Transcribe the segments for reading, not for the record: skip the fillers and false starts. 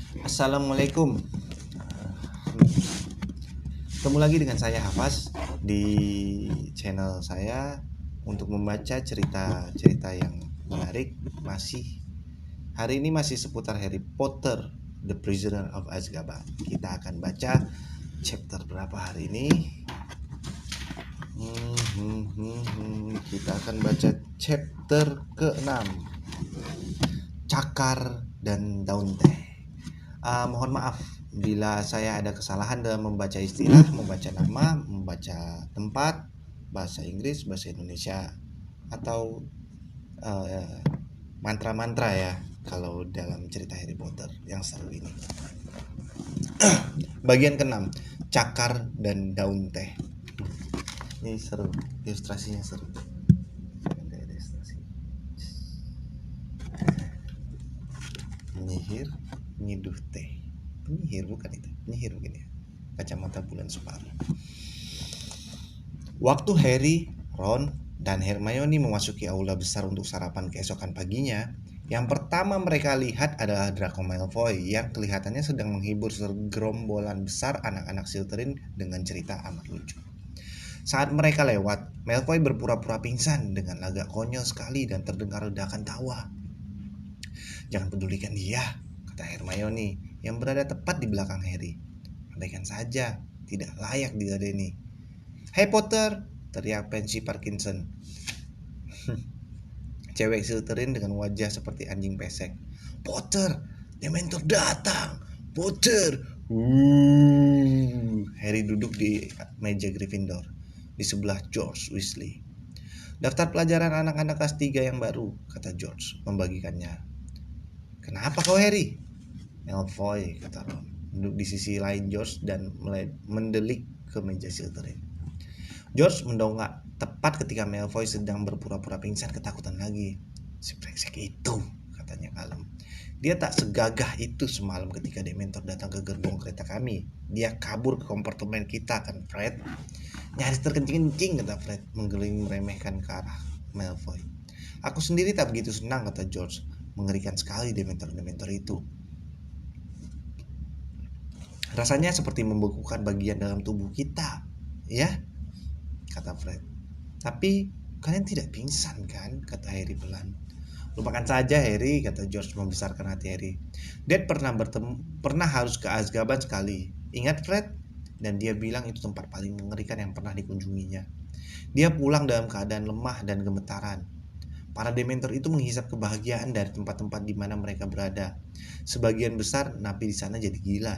Assalamualaikum. Ketemu lagi dengan saya Hafaz di channel saya untuk membaca cerita-cerita yang menarik. Hari ini masih seputar Harry Potter, The Prisoner of Azkaban. Kita akan baca chapter berapa hari ini? Kita akan baca chapter ke-6, Cakar dan Daun Teh. Mohon maaf bila saya ada kesalahan dalam membaca istilah, membaca nama, membaca tempat, bahasa Inggris, bahasa Indonesia, atau mantra-mantra ya kalau dalam cerita Harry Potter yang seru ini. Bagian ke-6, Cakar dan Daun Teh. Ini seru, ilustrasinya seru. Penyihir nyiduh teh. Penyihir bukan itu, penyihir mungkin ya. Kacamata bulan separuh. Waktu Harry, Ron, dan Hermione memasuki aula besar untuk sarapan keesokan paginya, yang pertama mereka lihat adalah Draco Malfoy yang kelihatannya sedang menghibur segerombolan besar anak-anak Slytherin dengan cerita amat lucu. Saat mereka lewat, Malfoy berpura-pura pingsan dengan lagak konyol sekali dan terdengar ledakan tawa. "Jangan pedulikan dia," kata Hermione yang berada tepat di belakang Harry. "Abaikan saja, tidak layak diladeni." "Hai Potter!" teriak Pansy Parkinson, cewek Slytherin dengan wajah seperti anjing pesek. "Potter, Dementor datang! Potter!" Harry duduk di meja Gryffindor di sebelah George Weasley. "Daftar pelajaran anak-anak kelas 3 yang baru," kata George membagikannya. "Kenapa kau, Harry?" "Malfoy," kata Ron, duduk di sisi lain George dan mendelik ke meja Slytherin. George mendongak tepat ketika Malfoy sedang berpura-pura pingsan ketakutan lagi. "Si brengsek itu," katanya kalem. "Dia tak segagah itu semalam ketika Dementor datang ke gerbong kereta kami. Dia kabur ke kompartemen kita kan, Fred?" "Nyaris terkencing-kencing," kata Fred, menggeleng meremehkan ke arah Malfoy. "Aku sendiri tak begitu senang," kata George. "Mengerikan sekali Dementor-Dementor itu. Rasanya seperti membekukan bagian dalam tubuh kita, ya?" kata Fred. "Tapi kalian tidak pingsan kan?" kata Harry pelan. "Lupakan saja Harry," kata George membesarkan hati Harry. "Dad pernah harus ke Azkaban sekali. Ingat Fred? Dan dia bilang itu tempat paling mengerikan yang pernah dikunjunginya. Dia pulang dalam keadaan lemah dan gemetaran. Para Dementor itu menghisap kebahagiaan dari tempat-tempat di mana mereka berada. Sebagian besar napi di sana jadi gila.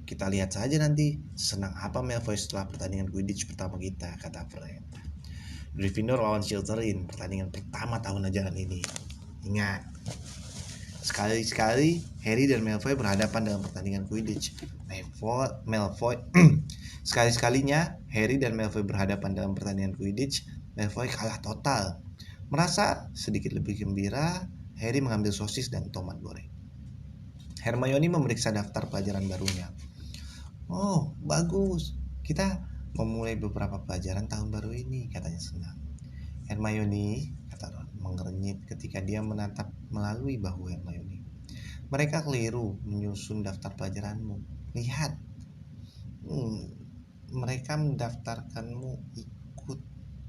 Kita lihat saja nanti senang apa Malfoy setelah pertandingan Quidditch pertama kita," kata Fred. "Gryffindor lawan Slytherin, pertandingan pertama tahun ajaran ini. Ingat, sekali-sekali Harry dan Malfoy berhadapan dalam pertandingan Quidditch. Sekali-sekalinya Harry dan Malfoy berhadapan dalam pertandingan Quidditch, Malfoy kalah total. Merasa sedikit lebih gembira, Harry mengambil sosis dan tomat goreng." Hermione memeriksa daftar pelajaran barunya. "Oh, bagus. Kita memulai beberapa pelajaran tahun baru ini," katanya senang. "Hermione," kata Ron mengernyit ketika dia menatap melalui bahu Hermione. "Mereka keliru menyusun daftar pelajaranmu. Lihat, mereka mendaftarkanmu ikut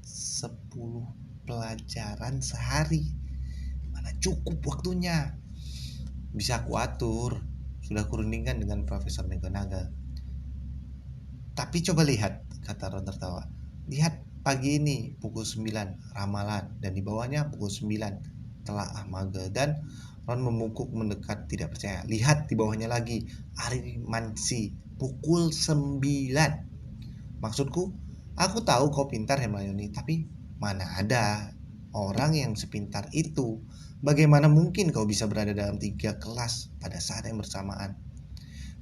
10 pelajaran sehari. Mana cukup waktunya? Bisa aku atur. Sudah kurundingkan dengan Profesor McGonagall." "Tapi coba lihat," kata Ron tertawa. "Lihat pagi ini pukul 9 ramalan dan di bawahnya pukul 9 telaah mage." Dan Ron membungkuk mendekat tidak percaya. "Lihat di bawahnya lagi, Arimansi pukul 9. Maksudku, aku tahu kau pintar Hermione, tapi mana ada orang yang sepintar itu. Bagaimana mungkin kau bisa berada dalam 3 kelas pada saat yang bersamaan?"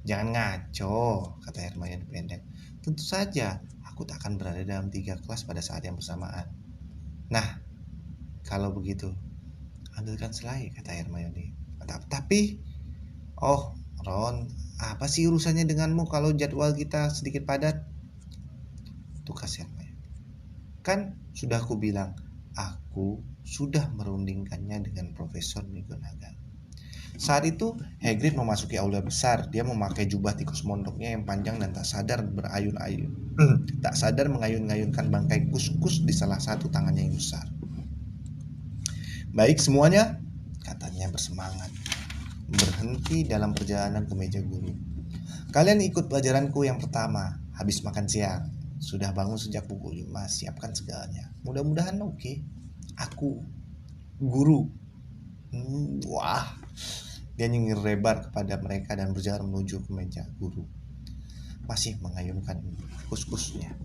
"Jangan ngaco," kata Hermione pendek. "Tentu saja aku tak akan berada dalam 3 kelas pada saat yang bersamaan." "Nah, kalau begitu, ambilkan selai," kata Hermione. "Tapi, oh Ron, apa sih urusannya denganmu kalau jadwal kita sedikit padat?" Tukas Hermione. "Kan sudah aku bilang, aku sudah merundingkannya dengan Profesor McGonagall." Saat itu Hagrid memasuki aula besar. Dia memakai jubah tikus mondoknya yang panjang dan tak sadar berayun-ayun. Tak sadar mengayun-ngayunkan bangkai kus-kus di salah satu tangannya yang besar. "Baik semuanya," katanya bersemangat, berhenti dalam perjalanan ke meja guru. "Kalian ikut pelajaranku yang pertama. Habis makan siang. Sudah bangun sejak pukul 5. Siapkan segalanya. Mudah-mudahan oke. Aku, guru." Wah. Dia nyengir lebar kepada mereka dan berjalan menuju ke meja guru, masih mengayunkan kus-kusnya.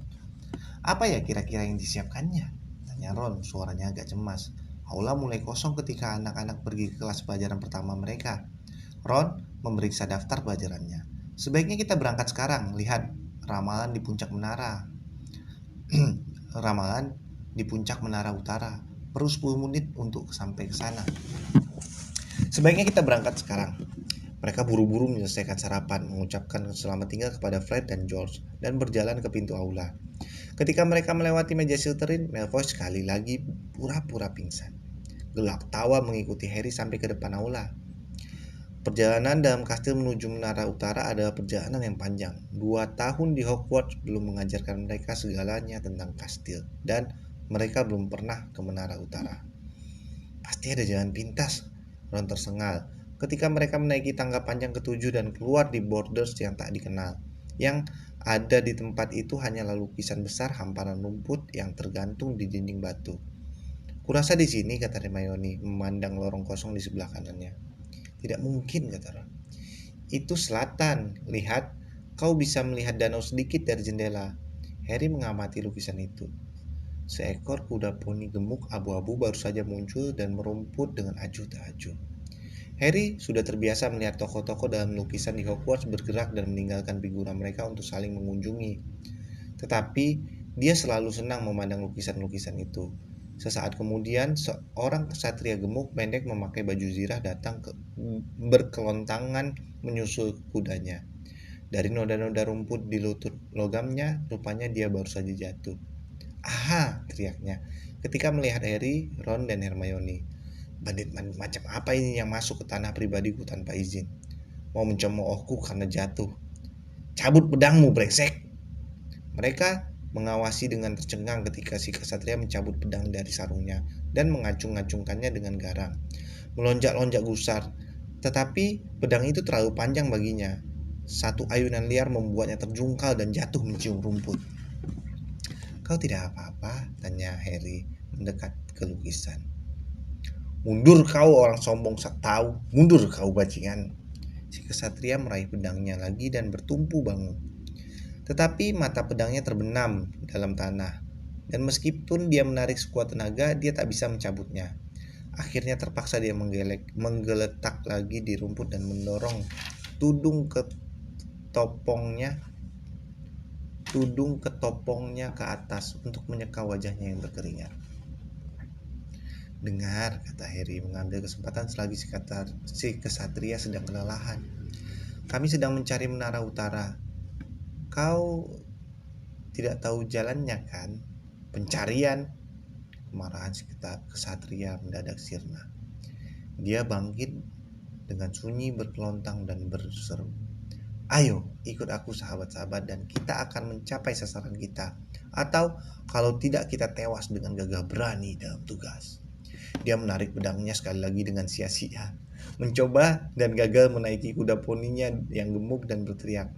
"Apa ya kira-kira yang disiapkannya?" tanya Ron, suaranya agak cemas. Aula mulai kosong ketika anak-anak pergi ke kelas pelajaran pertama mereka. Ron memeriksa daftar pelajarannya. "Sebaiknya kita berangkat sekarang. Lihat, ramalan di puncak menara. Ramalan di puncak menara utara. Perlu 10 menit untuk sampai ke sana. Sebaiknya kita berangkat sekarang." Mereka buru-buru menyelesaikan sarapan, mengucapkan selamat tinggal kepada Fred dan George, dan berjalan ke pintu aula. Ketika mereka melewati meja Slytherin, Malfoy sekali lagi pura-pura pingsan. Gelak tawa mengikuti Harry sampai ke depan aula. Perjalanan dalam kastil menuju menara utara adalah perjalanan yang panjang. 2 tahun di Hogwarts belum mengajarkan mereka segalanya tentang kastil, dan mereka belum pernah ke menara utara. "Pasti ada jalan pintas," Ron tersengal ketika mereka menaiki tangga panjang ketujuh dan keluar di borders yang tak dikenal. Yang ada di tempat itu hanyalah lukisan besar hamparan rumput yang tergantung di dinding batu. "Kurasa di sini," kata Hermione, memandang lorong kosong di sebelah kanannya. "Tidak mungkin," kata Ron. "Itu selatan. Lihat, kau bisa melihat danau sedikit dari jendela." Harry mengamati lukisan itu. Seekor kuda poni gemuk abu-abu baru saja muncul dan merumput dengan acuh tak acuh. Harry sudah terbiasa melihat tokoh-tokoh dalam lukisan di Hogwarts bergerak dan meninggalkan figura mereka untuk saling mengunjungi. Tetapi dia selalu senang memandang lukisan-lukisan itu. Sesaat kemudian, seorang kesatria gemuk pendek memakai baju zirah datang berkelontangan menyusul kudanya. Dari noda-noda rumput di lutut logamnya, rupanya dia baru saja jatuh. "Aha!" teriaknya ketika melihat Harry, Ron, dan Hermione. "Bandit macam apa ini yang masuk ke tanah pribadiku tanpa izin? Mau mencemoohku karena jatuh. Cabut pedangmu, brengsek!" Mereka mengawasi dengan tercengang ketika si kesatria mencabut pedang dari sarungnya dan mengacung-acungkannya dengan garang. Melonjak-lonjak gusar, tetapi pedang itu terlalu panjang baginya. Satu ayunan liar membuatnya terjungkal dan jatuh mencium rumput. "Kau tidak apa-apa?" tanya Harry mendekat ke lukisan. "Mundur kau, orang sombong sak tahu. Mundur kau, bajingan." Si kesatria meraih pedangnya lagi dan bertumpu bangun. Tetapi mata pedangnya terbenam dalam tanah, dan meskipun dia menarik sekuat tenaga, dia tak bisa mencabutnya. Akhirnya terpaksa dia menggeletak lagi di rumput dan mendorong tudung ke topongnya ke atas untuk menyeka wajahnya yang berkeringat. "Dengar," kata Harry mengambil kesempatan selagi si kesatria sedang kelelahan. "Kami sedang mencari menara utara. Kau tidak tahu jalannya, kan?" "Pencarian?" Kemarahan si kesatria mendadak sirna. Dia bangkit dengan sunyi berkelontang dan berseru, "Ayo, ikut aku sahabat-sahabat dan kita akan mencapai sasaran kita. Atau kalau tidak kita tewas dengan gagah berani dalam tugas." Dia menarik pedangnya sekali lagi dengan sia-sia, mencoba dan gagal menaiki kuda poninya yang gemuk dan berteriak,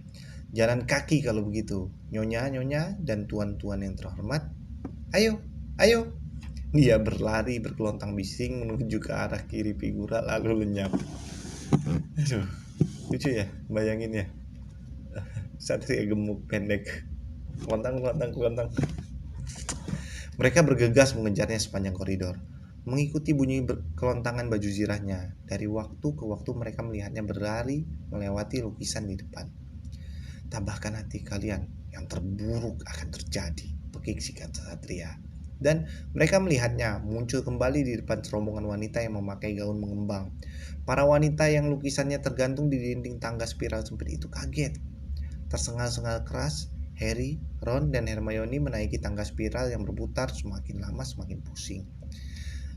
"Jalan kaki kalau begitu, nyonya-nyonya dan tuan-tuan yang terhormat. Ayo, ayo." Dia berlari berkelontang bising menuju ke arah kiri figura lalu lenyap. Aduh, lucu ya, bayangin ya. Satria gemuk pendek, kelontang. Mereka bergegas mengejarnya sepanjang koridor, mengikuti bunyi kelontangan baju zirahnya. Dari waktu ke waktu mereka melihatnya berlari melewati lukisan di depan. "Tambahkan hati kalian, yang terburuk akan terjadi," pekik si kesatria. Dan mereka melihatnya muncul kembali di depan serombongan wanita yang memakai gaun mengembang. Para wanita yang lukisannya tergantung di dinding tangga spiral sempit itu kaget. Tersengal-sengal keras, Harry, Ron, dan Hermione menaiki tangga spiral yang berputar semakin lama semakin pusing.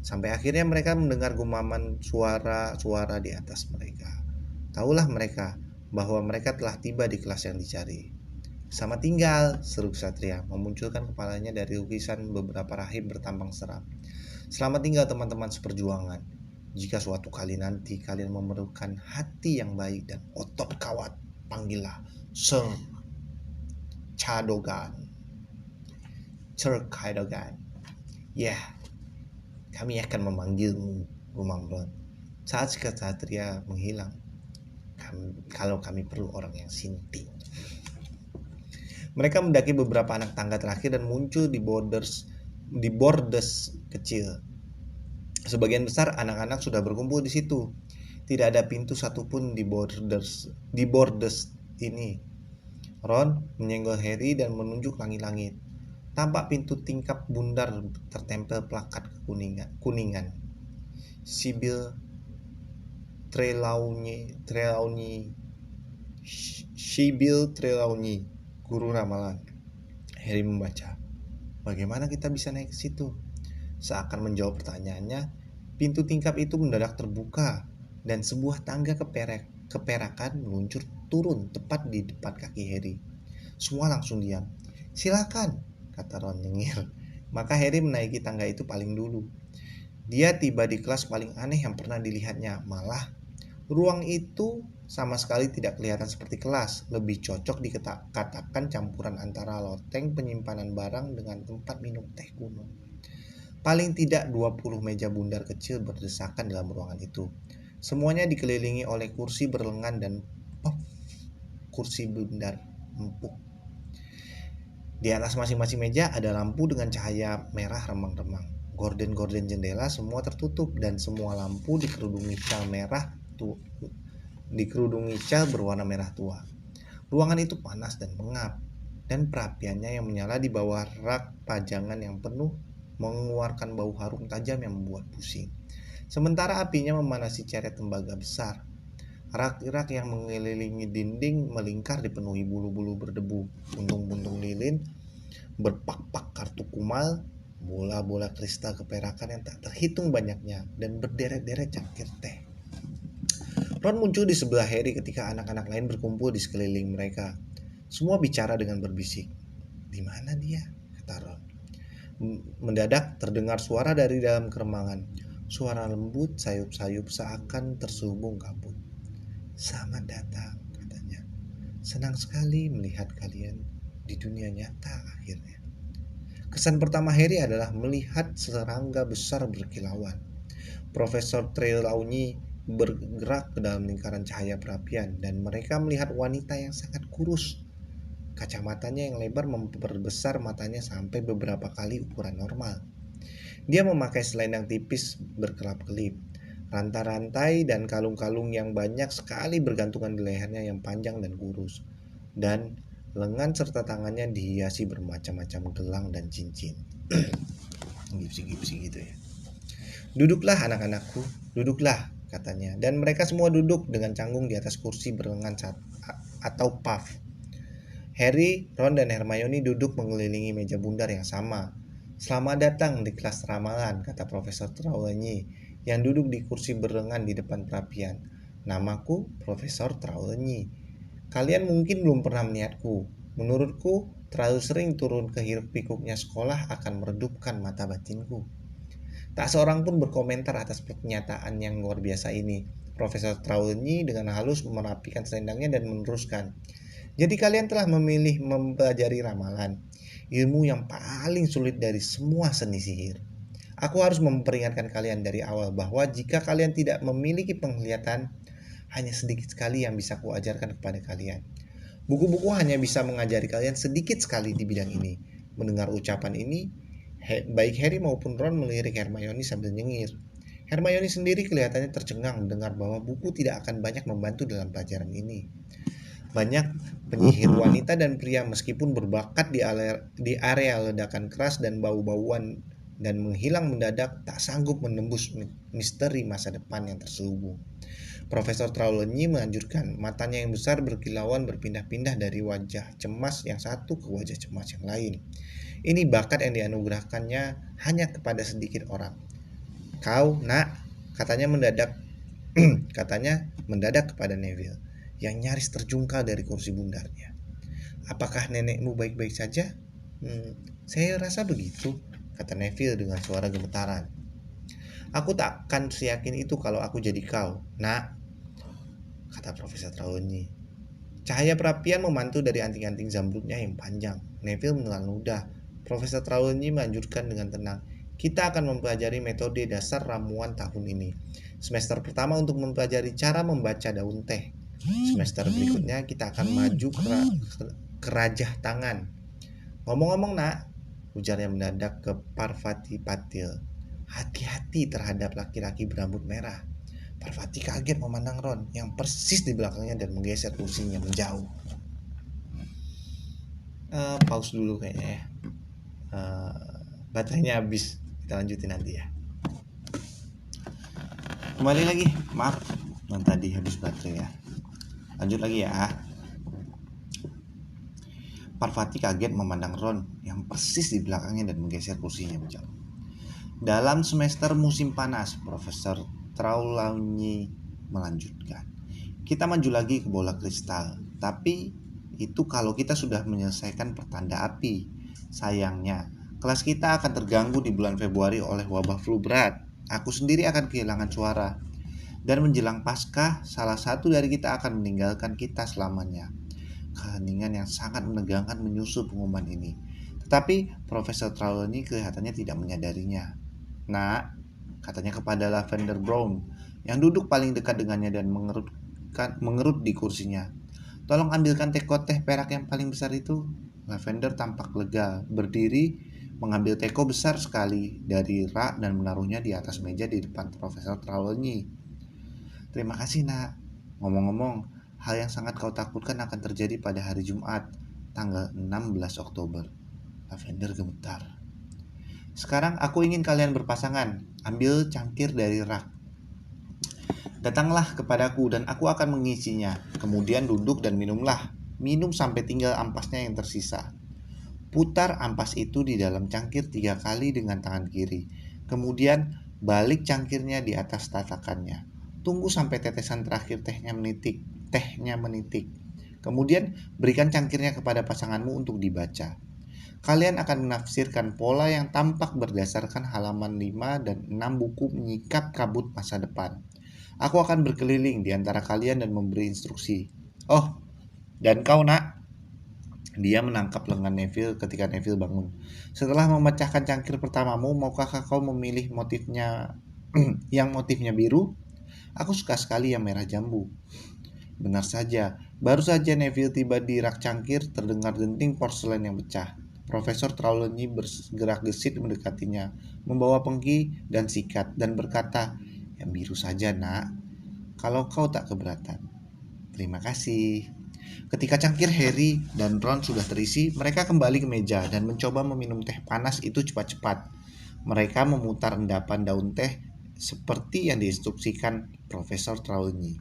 Sampai akhirnya mereka mendengar gumaman suara-suara di atas mereka. Tahulah mereka bahwa mereka telah tiba di kelas yang dicari. "Selamat tinggal," seru Ksatria, memunculkan kepalanya dari lukisan beberapa rahib bertampang seram. "Selamat tinggal teman-teman seperjuangan. Jika suatu kali nanti kalian memerlukan hati yang baik dan otot kawat, panggillah Sir Cadogan. Sir Cadogan. Ya, kami akan memanggilmu," gumam Ron. Saat Ksatria menghilang, kalau kami perlu orang yang sinting. Mereka mendaki beberapa anak tangga terakhir dan muncul di bordes kecil. Sebagian besar anak-anak sudah berkumpul di situ. Tidak ada pintu satupun di bordes ini. Ron menyenggol Harry dan menunjuk langit-langit. Tampak pintu tingkap bundar tertempel plakat kuningan. Sibyl Trelawney, guru ramalan. Harry membaca. "Bagaimana kita bisa naik ke situ?" Seakan menjawab pertanyaannya, pintu tingkap itu mendadak terbuka dan sebuah tangga keperakan meluncur turun tepat di depan kaki Harry. Semua langsung diam. "Silakan," kata Ron nyengir. Maka Harry menaiki tangga itu paling dulu. Dia tiba di kelas paling aneh yang pernah dilihatnya. Malah, ruang itu sama sekali tidak kelihatan seperti kelas. Lebih cocok dikatakan campuran antara loteng penyimpanan barang dengan tempat minum teh kuno. Paling tidak 20 meja bundar kecil berdesakan dalam ruangan itu. Semuanya dikelilingi oleh kursi berlengan dan kursi bundar empuk. Di atas masing-masing meja ada lampu dengan cahaya merah remang-remang. Gorden-gorden jendela semua tertutup dan semua lampu dikerudungi cal berwarna merah tua. Ruangan itu panas dan pengap, dan perapiannya yang menyala di bawah rak pajangan yang penuh mengeluarkan bau harum tajam yang membuat pusing. Sementara apinya memanasi ceret tembaga besar. Rak-rak yang mengelilingi dinding melingkar dipenuhi bulu-bulu berdebu, buntung-buntung lilin, berpak-pak kartu kumal, bola-bola kristal keperakan yang tak terhitung banyaknya, dan berderet-deret cangkir teh. Ron muncul di sebelah Harry ketika anak-anak lain berkumpul di sekeliling mereka. Semua bicara dengan berbisik. "Di mana dia?" kata Ron. Mendadak terdengar suara dari dalam keremangan. Suara lembut, sayup-sayup seakan terselubung kabut. "Selamat datang," katanya. "Senang sekali melihat kalian di dunia nyata akhirnya." Kesan pertama Harry adalah melihat serangga besar berkilauan. Profesor Trelawney bergerak ke dalam lingkaran cahaya perapian dan mereka melihat wanita yang sangat kurus. Kacamatanya yang lebar memperbesar matanya sampai beberapa kali ukuran normal. Dia memakai selendang tipis berkelap-kelip. Rantai-rantai dan kalung-kalung yang banyak sekali bergantungan di lehernya yang panjang dan kurus. Dan lengan serta tangannya dihiasi bermacam-macam gelang dan cincin. Gipsi-gipsi gitu ya. "Duduklah anak-anakku, duduklah," katanya. Dan mereka semua duduk dengan canggung di atas kursi berlengan atau puff. Harry, Ron, dan Hermione duduk mengelilingi meja bundar yang sama. "Selamat datang di kelas ramalan," kata Profesor Trelawney yang duduk di kursi berlengan di depan perapian. "Namaku Profesor Trelawney. Kalian mungkin belum pernah melihatku. Menurutku, terlalu sering turun ke hiruk-pikuknya sekolah akan meredupkan mata batinku." Tak seorang pun berkomentar atas pernyataan yang luar biasa ini. Profesor Trelawney dengan halus merapikan selendangnya dan meneruskan. "Jadi kalian telah memilih mempelajari ramalan, ilmu yang paling sulit dari semua seni sihir. Aku harus memperingatkan kalian dari awal bahwa jika kalian tidak memiliki penglihatan, hanya sedikit sekali yang bisa kuajarkan kepada kalian. Buku-buku hanya bisa mengajari kalian sedikit sekali di bidang ini." Mendengar ucapan ini, baik Harry maupun Ron melirik Hermione sambil nyengir. Hermione sendiri kelihatannya tercengang mendengar bahwa buku tidak akan banyak membantu dalam pelajaran ini. Banyak penyihir wanita dan pria meskipun berbakat di area ledakan keras dan bau-bauan dan menghilang mendadak tak sanggup menembus misteri masa depan yang terselubung. Profesor Trelawney melanjutkan, matanya yang besar berkilauan berpindah-pindah dari wajah cemas yang satu ke wajah cemas yang lain. "Ini bakat yang dianugerahkannya hanya kepada sedikit orang. Kau, nak, katanya mendadak kepada Neville yang nyaris terjungkal dari kursi bundarnya. Apakah nenekmu baik-baik saja? Saya rasa begitu, kata Neville dengan suara gemetaran. Aku takkan seyakin itu kalau aku jadi kau, nak, kata Profesor Trelawney. Cahaya perapian memantul dari anting-anting zamrudnya yang panjang. Neville menelan ludah. Profesor Trelawney melanjutkan dengan tenang. Kita akan mempelajari metode dasar ramuan tahun ini. Semester pertama untuk mempelajari cara membaca daun teh. Semester berikutnya kita akan maju ke rajah tangan. Ngomong-ngomong, nak, ujarnya mendadak ke Parvati Patil. Hati-hati terhadap laki-laki berambut merah. Parvati kaget memandang Ron yang persis di belakangnya dan menggeser kursinya menjauh. Pause dulu kayaknya ya. Baterainya habis. Kita lanjutin nanti ya. Kembali lagi. Maaf yang tadi habis baterai ya. Lanjut lagi ya. Parvati kaget memandang Ron yang persis di belakangnya dan menggeser kursinya menjauh. Dalam semester musim panas, Profesor Trelawney melanjutkan. Kita maju lagi ke bola kristal, tapi itu kalau kita sudah menyelesaikan pertanda api. Sayangnya, kelas kita akan terganggu di bulan Februari oleh wabah flu berat. Aku sendiri akan kehilangan suara. Dan menjelang Paskah, salah satu dari kita akan meninggalkan kita selamanya. Keheningan yang sangat menegangkan menyusul pengumuman ini. Tetapi Profesor Trelawney kelihatannya tidak menyadarinya. Nak, katanya kepada Lavender Brown yang duduk paling dekat dengannya dan mengerut di kursinya. Tolong ambilkan teko teh perak yang paling besar itu. Lavender tampak lega, berdiri, mengambil teko besar sekali dari rak dan menaruhnya di atas meja di depan Profesor Trelawney. Terima kasih, nak. Ngomong-ngomong, hal yang sangat kau takutkan akan terjadi pada hari Jumat, tanggal 16 Oktober. Lavender gemetar. Sekarang aku ingin kalian berpasangan. Ambil cangkir dari rak. Datanglah kepadaku dan aku akan mengisinya. Kemudian duduk dan minumlah. Minum sampai tinggal ampasnya yang tersisa. Putar ampas itu di dalam cangkir 3 kali dengan tangan kiri. Kemudian balik cangkirnya di atas tatakannya. Tunggu sampai tetesan terakhir tehnya menitik. Kemudian berikan cangkirnya kepada pasanganmu untuk dibaca. Kalian akan menafsirkan pola yang tampak berdasarkan halaman 5 dan 6 buku menyikap kabut masa depan. Aku akan berkeliling di antara kalian dan memberi instruksi. Oh, dan kau, nak. Dia menangkap lengan Neville ketika Neville bangun. Setelah memecahkan cangkir pertamamu, maukah kau memilih motifnya yang motifnya biru? Aku suka sekali yang merah jambu. Benar saja, baru saja Neville tiba di rak cangkir, terdengar denting porselen yang pecah. Profesor Trelawney bergerak gesit mendekatinya, membawa pengki dan sikat, dan berkata, yang biru saja, nak, kalau kau tak keberatan. Terima kasih. Ketika cangkir Harry dan Ron sudah terisi, mereka kembali ke meja dan mencoba meminum teh panas itu cepat-cepat. Mereka memutar endapan daun teh seperti yang diinstruksikan Profesor Trelawney.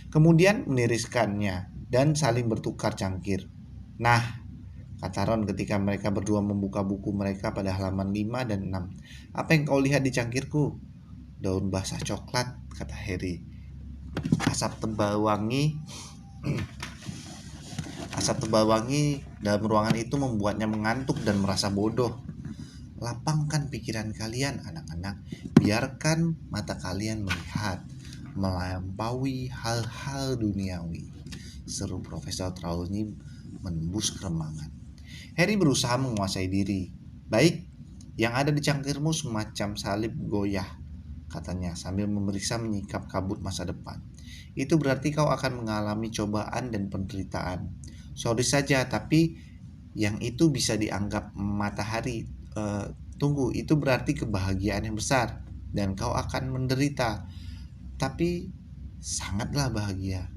Kemudian meniriskannya dan saling bertukar cangkir. Nah, kata Ron ketika mereka berdua membuka buku mereka pada halaman 5 dan 6. Apa yang kau lihat di cangkirku? Daun basah coklat, kata Harry. Asap tebal wangi dalam ruangan itu membuatnya mengantuk dan merasa bodoh. Lapangkan pikiran kalian, anak-anak. Biarkan mata kalian melihat, melampaui hal-hal duniawi, seru Profesor Trelawney menembus keremangan. Harry berusaha menguasai diri. Baik, yang ada di cangkirmu semacam salib goyah, katanya sambil memeriksa menyikap kabut masa depan. Itu berarti kau akan mengalami cobaan dan penderitaan. Sorry saja, tapi yang itu bisa dianggap matahari. Tunggu, itu berarti kebahagiaan yang besar dan kau akan menderita, tapi sangatlah bahagia.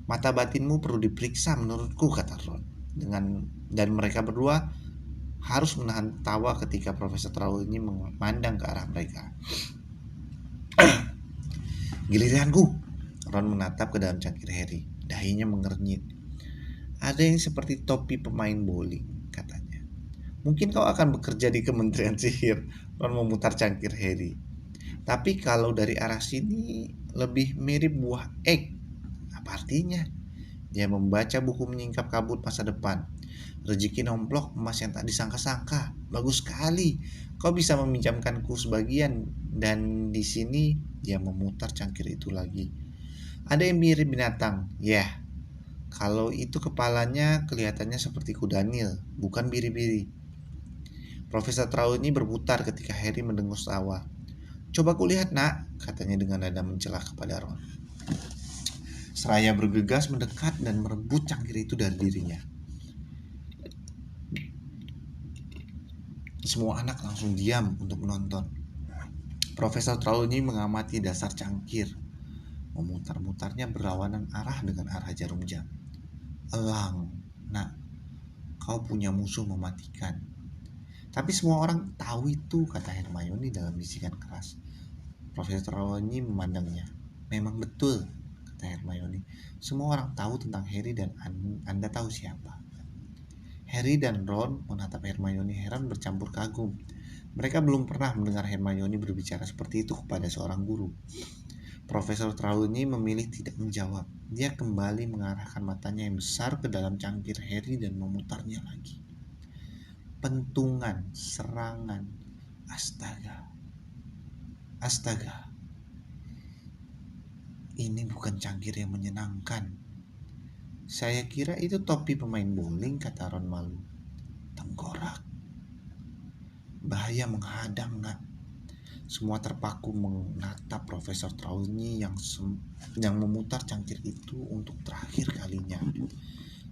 Mata batinmu perlu diperiksa menurutku, kata Ron. Dan mereka berdua harus menahan tawa ketika Profesor Trelawney memandang ke arah mereka. Giliranku, Ron menatap ke dalam cangkir Harry. Dahinya mengernyit. Ada yang seperti topi pemain bowling, katanya. Mungkin kau akan bekerja di Kementerian Sihir. Ron memutar cangkir Harry. Tapi kalau dari arah sini lebih mirip buah egg. Apa artinya? Dia membaca buku menyingkap kabut masa depan. Rezeki nomplok emas yang tak disangka-sangka. Bagus sekali. Kau bisa meminjamkanku sebagian. Dan di sini dia memutar cangkir itu lagi. Ada yang mirip binatang. Ya, kalau itu kepalanya kelihatannya seperti kuda Nil, bukan biri-biri. Profesor Trelawney berputar ketika Harry mendengus tawa. Coba kulihat nak, katanya dengan nada mencela kepada Ron. Seraya bergegas mendekat dan merebut cangkir itu dari dirinya. Semua anak langsung diam untuk menonton. Profesor Trelawney mengamati dasar cangkir. Memutar-mutarnya berlawanan arah dengan arah jarum jam. Elang, nak, kau punya musuh mematikan. Tapi semua orang tahu itu, kata Hermione dalam bisikan keras. Profesor Trelawney memandangnya. Memang betul, kata Hermione. Semua orang tahu tentang Harry dan Anda tahu siapa. Harry dan Ron menatap Hermione heran bercampur kagum. Mereka belum pernah mendengar Hermione berbicara seperti itu kepada seorang guru. Profesor Trelawney memilih tidak menjawab. Dia kembali mengarahkan matanya yang besar ke dalam cangkir Harry dan memutarnya lagi. Pentungan, serangan, astaga. Astaga. Ini bukan cangkir yang menyenangkan. Saya kira itu topi pemain bowling, kata Ron malu. Tengkorak. Bahaya menghadang, nak. Semua terpaku menatap Profesor Trelawney yang memutar cangkir itu untuk terakhir kalinya.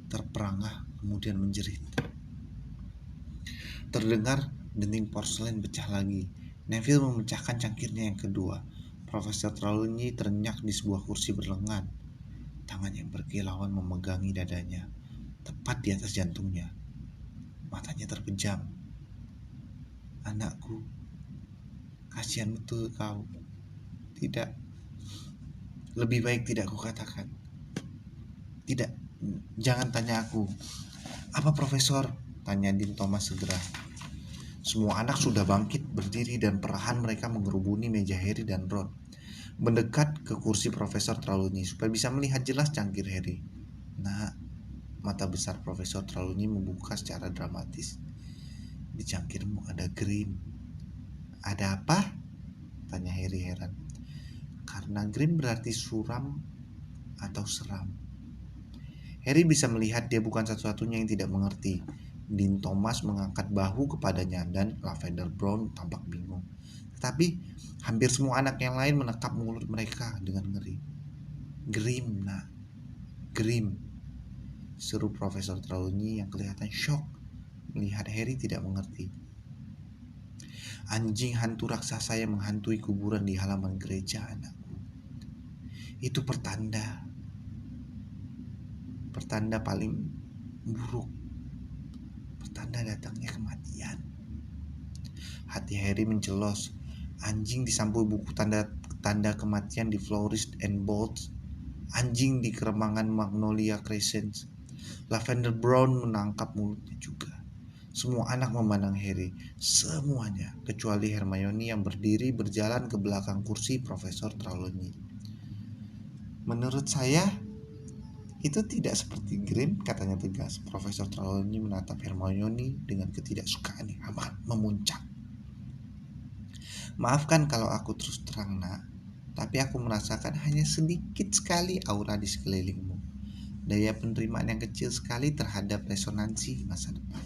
Terperangah kemudian menjerit. Terdengar dinding porselen pecah lagi. Neville memecahkan cangkirnya yang kedua. Profesor Trelawney terenyak di sebuah kursi berlengan. Tangan yang berkilauan memegangi dadanya, tepat di atas jantungnya. Matanya terpejam. Anakku, kasihan betul kau. Tidak, lebih baik tidak kukatakan. Tidak, jangan tanya aku. Apa profesor? Tanya Dean Thomas segera. Semua anak sudah bangkit berdiri dan perlahan mereka mengerubuni meja Harry dan Ron, mendekat ke kursi Profesor Trelawney supaya bisa melihat jelas cangkir Harry. Nah, mata besar Profesor Trelawney membuka secara dramatis. Di cangkirmu ada Grim. Ada apa? Tanya Harry heran. Karena Grim berarti suram atau seram. Harry bisa melihat dia bukan satu-satunya yang tidak mengerti. Dean Thomas mengangkat bahu kepadanya dan Lavender Brown tampak bingung. Tetapi hampir semua anak yang lain menekap mulut mereka dengan ngeri. Grim, nak. Grim, seru Profesor Trelawney yang kelihatan shock melihat Harry tidak mengerti. Anjing hantu raksasa yang menghantui kuburan di halaman gereja, anakku. Itu pertanda paling buruk. Pertanda datangnya kematian. Hati Harry mencelos. Anjing di sampul buku tanda kematian di Florist and Bolts. Anjing di keremangan Magnolia Crescent. Lavender Brown menangkap mulutnya juga. Semua anak memandang Harry. Semuanya, kecuali Hermione yang berdiri berjalan ke belakang kursi Profesor Trelawney. Menurut saya, itu tidak seperti Grim, katanya tegas. Profesor Trelawney menatap Hermione dengan ketidaksukaan yang amat memuncak. Maafkan kalau aku terus terang, nak, tapi aku merasakan hanya sedikit sekali aura di sekelilingmu. Daya penerimaan yang kecil sekali terhadap resonansi masa depan.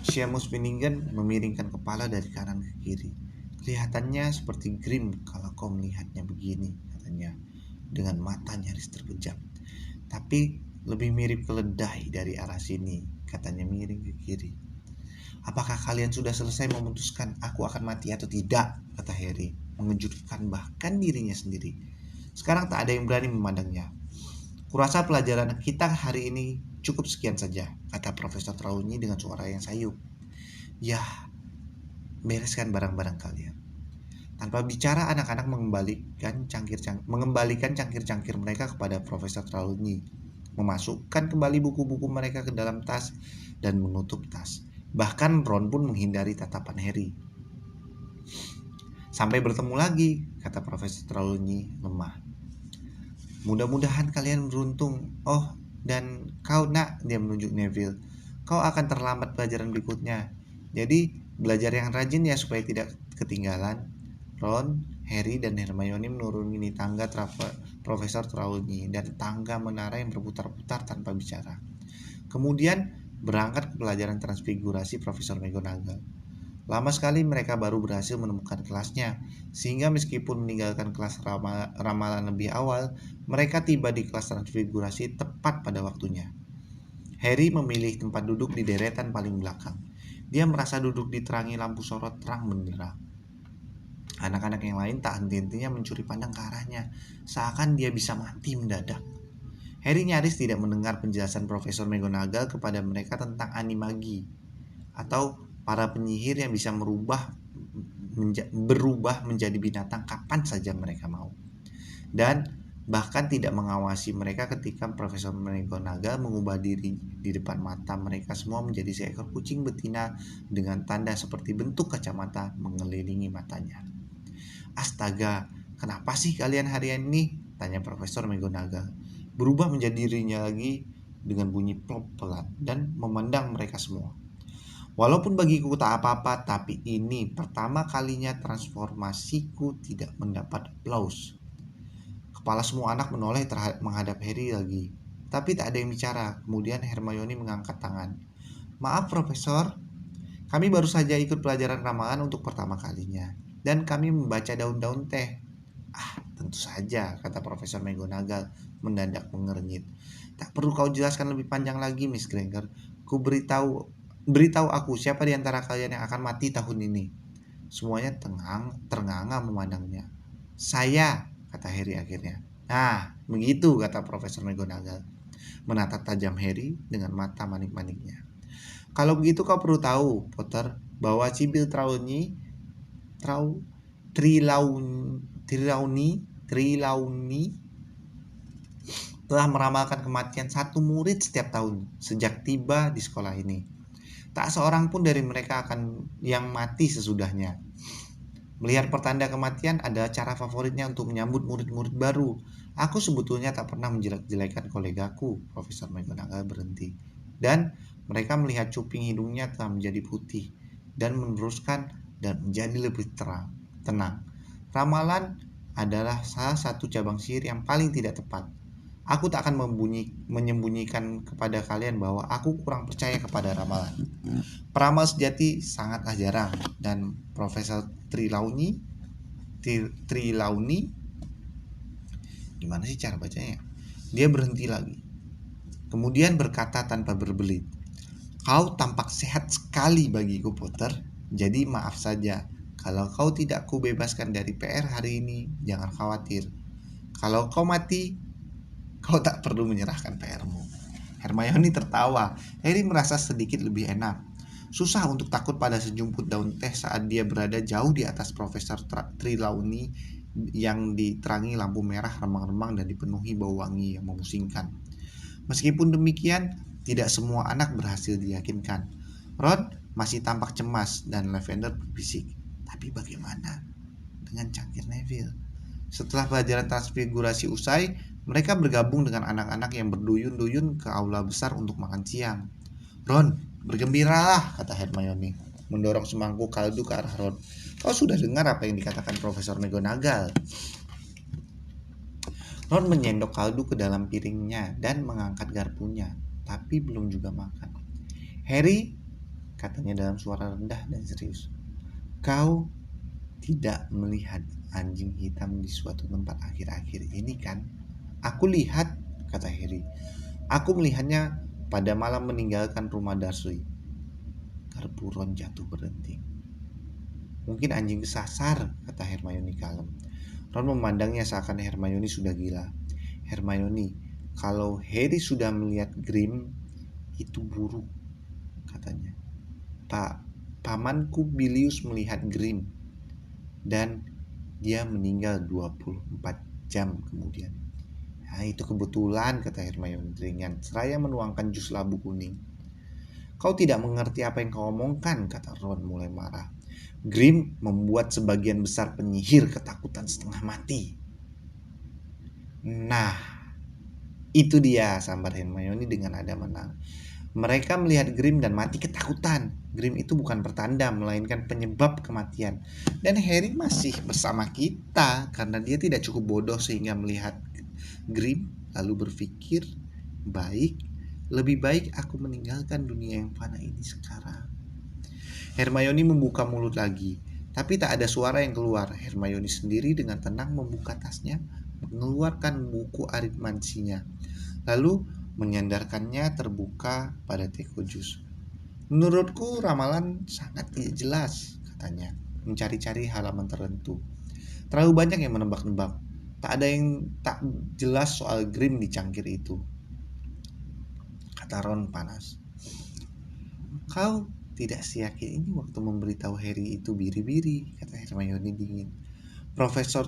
Seamus Finnegan memiringkan kepala dari kanan ke kiri. Kelihatannya seperti Grim kalau kau melihatnya begini, katanya dengan mata nyaris terpejam. Tapi lebih mirip keledai dari arah sini, katanya miring ke kiri. Apakah kalian sudah selesai memutuskan aku akan mati atau tidak? Kata Harry, mengejutkan bahkan dirinya sendiri. Sekarang tak ada yang berani memandangnya. Kurasa pelajaran kita hari ini cukup sekian saja, kata Profesor Trelawney dengan suara yang sayup. Ya, bereskan barang-barang kalian. Tanpa bicara, anak-anak mengembalikan cangkir-cangkir mereka kepada Profesor Trelawney, memasukkan kembali buku-buku mereka ke dalam tas dan menutup tas. Bahkan Ron pun menghindari tatapan Harry. Sampai bertemu lagi, kata Profesor Trelawney lemah. Mudah-mudahan kalian beruntung. Oh, dan kau nak, dia menunjuk Neville. Kau akan terlambat pelajaran berikutnya. Jadi, belajar yang rajin ya supaya tidak ketinggalan. Ron, Harry, dan Hermione menuruni tangga Profesor Trelawney dan tangga menara yang berputar-putar tanpa bicara. Kemudian berangkat ke pelajaran transfigurasi Profesor McGonagall. Lama sekali mereka baru berhasil menemukan kelasnya, sehingga meskipun meninggalkan kelas ramalan lebih awal, mereka tiba di kelas transfigurasi tepat pada waktunya. Harry memilih tempat duduk di deretan paling belakang. Dia merasa duduk diterangi lampu sorot terang benderang. Anak-anak yang lain tak henti-hentinya mencuri pandang ke arahnya, seakan dia bisa mati mendadak. Harry nyaris tidak mendengar penjelasan Profesor McGonagall kepada mereka tentang animagi, atau para penyihir yang bisa berubah menjadi binatang kapan saja mereka mau. Dan bahkan tidak mengawasi mereka ketika Profesor McGonagall mengubah diri di depan mata mereka semua menjadi seekor kucing betina dengan tanda seperti bentuk kacamata mengelilingi matanya. Astaga, kenapa sih kalian harian ini? Tanya Profesor McGonagall. Berubah menjadi dirinya lagi dengan bunyi plop pelan dan memandang mereka semua. Walaupun bagiku tak apa-apa, tapi ini pertama kalinya transformasiku tidak mendapat aplaus. Kepala semua anak menoleh menghadap Harry lagi, tapi tak ada yang bicara. Kemudian Hermione mengangkat tangan. Maaf Profesor, kami baru saja ikut pelajaran ramalan untuk pertama kalinya, dan kami membaca daun-daun teh. Ah, tentu saja, kata Profesor McGonagall mendadak mengernyit. Tak perlu kau jelaskan lebih panjang lagi, Miss Granger. Beritahu aku siapa di antara kalian yang akan mati tahun ini. Semuanya ternganga memandangnya. Saya, kata Harry akhirnya. Nah, begitu, kata Profesor McGonagall, menatap tajam Harry dengan mata manik-maniknya. Kalau begitu kau perlu tahu, Potter, bahwa Sibyl Trelawney telah meramalkan kematian satu murid setiap tahun sejak tiba di sekolah ini. Tak seorang pun dari mereka akan yang mati sesudahnya. Melihat pertanda kematian adalah cara favoritnya untuk menyambut murid-murid baru. Aku sebetulnya tak pernah menjelek-jelekan kolegaku, Profesor McGonagall berhenti. Dan mereka melihat cuping hidungnya telah menjadi putih dan meneruskan dan menjadi lebih tenang. Ramalan adalah salah satu cabang sihir yang paling tidak tepat. Aku tak akan menyembunyikan kepada kalian bahwa aku kurang percaya kepada ramalan. Peramal sejati sangatlah jarang, dan Profesor Trelawney, gimana sih cara bacanya? Dia berhenti lagi. Kemudian berkata tanpa berbelit, kau tampak sehat sekali bagiku, Potter. Jadi maaf saja, kalau kau tidak kubebaskan dari PR hari ini, jangan khawatir. Kalau kau mati, kau tak perlu menyerahkan PR-mu. Hermione tertawa. Harry merasa sedikit lebih enak. Susah untuk takut pada sejumput daun teh saat dia berada jauh di atas Profesor Trelawney yang diterangi lampu merah remang-remang dan dipenuhi bau wangi yang memusingkan. Meskipun demikian, tidak semua anak berhasil diyakinkan. Ron masih tampak cemas dan Lavender berbisik. Tapi bagaimana dengan cangkir Neville? Setelah pelajaran transfigurasi usai, mereka bergabung dengan anak-anak yang berduyun-duyun ke aula besar untuk makan siang. Ron, bergembiralah, kata Hermione, mendorong semangkuk kaldu ke arah Ron. Kau sudah dengar apa yang dikatakan Profesor McGonagall? Ron menyendok kaldu ke dalam piringnya dan mengangkat garpunya, tapi belum juga makan. Harry, katanya dalam suara rendah dan serius, kau tidak melihat anjing hitam di suatu tempat akhir-akhir ini kan? Aku lihat, kata Harry. Aku melihatnya pada malam meninggalkan rumah Dursley. Garpu Ron jatuh berhenti. Mungkin anjing kesasar, kata Hermione kalem. Ron memandangnya seakan Hermione sudah gila. Hermione, kalau Harry sudah melihat Grim, itu buruk, katanya. Pamanku Bilius melihat Grim, dan dia meninggal 24 jam kemudian. Nah, itu kebetulan, kata Hermione ringan, seraya menuangkan jus labu kuning. Kau tidak mengerti apa yang kau omongkan, kata Ron mulai marah. Grim membuat sebagian besar penyihir ketakutan setengah mati. Nah, itu dia, sambar Hermione dengan nada menang. Mereka melihat Grim dan mati ketakutan. Grim itu bukan pertanda, melainkan penyebab kematian. Dan Harry masih bersama kita karena dia tidak cukup bodoh sehingga melihat Grim lalu berpikir, lebih baik aku meninggalkan dunia yang fana ini sekarang. Hermione membuka mulut lagi, tapi tak ada suara yang keluar. Hermione sendiri dengan tenang membuka tasnya, mengeluarkan buku aritmansinya, lalu menyandarkannya terbuka pada teko jus. Menurutku ramalan sangat tidak jelas, katanya, mencari-cari halaman tertentu. Terlalu banyak yang menebak-nebak. Tak ada yang tak jelas soal Grim di cangkir itu, kata Ron panas. Kau tidak seyakin ini waktu memberitahu Harry itu biri-biri, kata Hermione dingin. Profesor